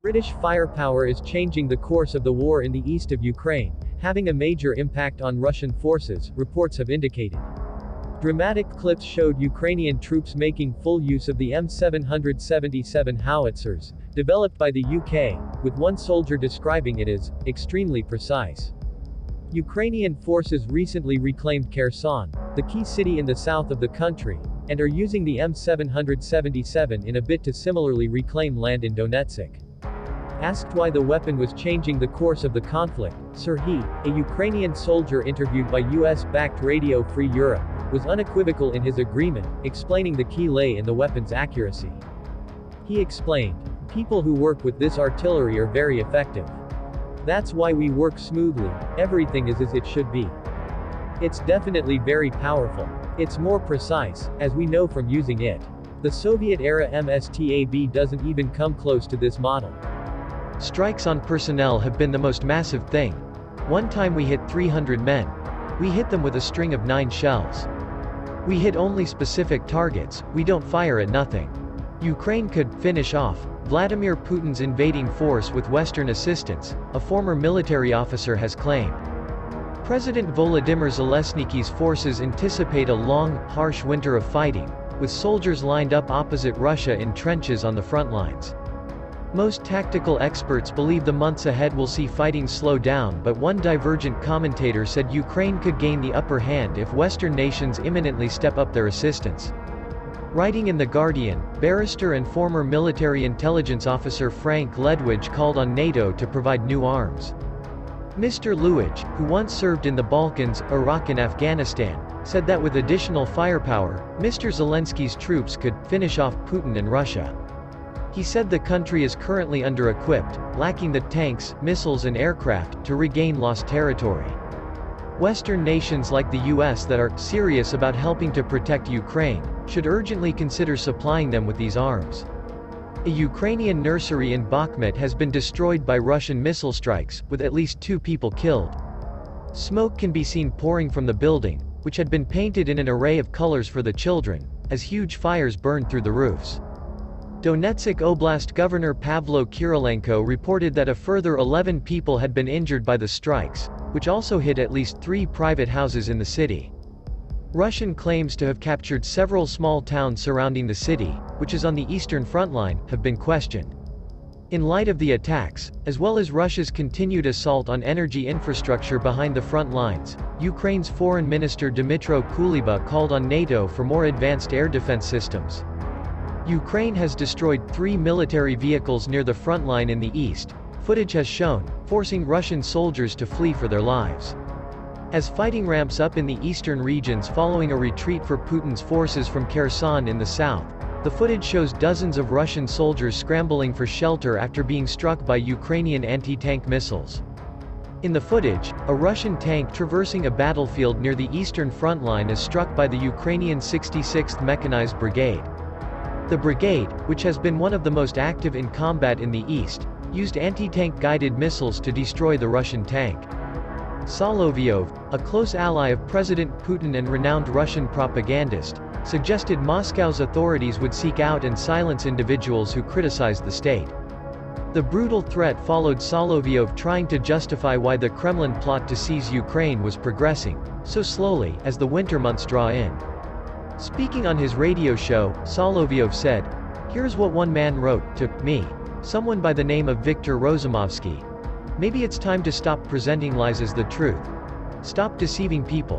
British firepower is changing the course of the war in the east of Ukraine, having a major impact on Russian forces, reports have indicated. Dramatic clips showed Ukrainian troops making full use of the M777 howitzers, developed by the UK, with one soldier describing it as extremely precise. Ukrainian forces recently reclaimed Kherson, the key city in the south of the country, and are using the M777 in a bid to similarly reclaim land in Donetsk. Asked why the weapon was changing the course of the conflict, Serhiy, a Ukrainian soldier interviewed by US-backed Radio Free Europe, was unequivocal in his agreement, explaining the key lay in the weapon's accuracy. He explained, "People who work with this artillery are very effective. That's why we work smoothly, everything is as it should be. It's definitely very powerful. It's more precise, as we know from using it. The Soviet-era MSTAB doesn't even come close to this model." Strikes on personnel have been the most massive thing. One time we hit 300 men. We hit them with a string of 9 shells. We hit only specific targets, we don't fire at nothing. Ukraine could finish off Vladimir Putin's invading force with Western assistance, a former military officer has claimed. President Volodymyr Zelensky's forces anticipate a long, harsh winter of fighting, with soldiers lined up opposite Russia in trenches on the front lines. Most tactical experts believe the months ahead will see fighting slow down, but one divergent commentator said Ukraine could gain the upper hand if Western nations imminently step up their assistance. Writing in The Guardian, barrister and former military intelligence officer Frank Ledwidge called on NATO to provide new arms. Mr. Ledwidge, who once served in the Balkans, Iraq and Afghanistan, said that with additional firepower, Mr. Zelensky's troops could finish off Putin and Russia. He said the country is currently under-equipped, lacking the tanks, missiles and aircraft to regain lost territory. Western nations like the US that are serious about helping to protect Ukraine should urgently consider supplying them with these arms. A Ukrainian nursery in Bakhmut has been destroyed by Russian missile strikes, with at least 2 people killed. Smoke can be seen pouring from the building, which had been painted in an array of colors for the children, as huge fires burned through the roofs. Donetsk Oblast Governor Pavlo Kirilenko reported that a further 11 people had been injured by the strikes, which also hit at least 3 private houses in the city. Russian claims to have captured several small towns surrounding the city, which is on the eastern front line, have been questioned. In light of the attacks, as well as Russia's continued assault on energy infrastructure behind the front lines, Ukraine's Foreign Minister Dmytro Kuleba called on NATO for more advanced air defense systems. Ukraine has destroyed 3 military vehicles near the front line in the east, footage has shown, forcing Russian soldiers to flee for their lives. As fighting ramps up in the eastern regions following a retreat for Putin's forces from Kherson in the south, the footage shows dozens of Russian soldiers scrambling for shelter after being struck by Ukrainian anti-tank missiles. In the footage, a Russian tank traversing a battlefield near the eastern front line is struck by the Ukrainian 66th Mechanized Brigade. The brigade, which has been one of the most active in combat in the east, used anti-tank guided missiles to destroy the Russian tank. Solovyov, a close ally of President Putin and renowned Russian propagandist, suggested Moscow's authorities would seek out and silence individuals who criticized the state. The brutal threat followed Solovyov trying to justify why the Kremlin plot to seize Ukraine was progressing so slowly as the winter months draw in. Speaking on his radio show, Solovyov said, "Here's what one man wrote to me, someone by the name of Viktor Rozumovsky. Maybe it's time to stop presenting lies as the truth. Stop deceiving people."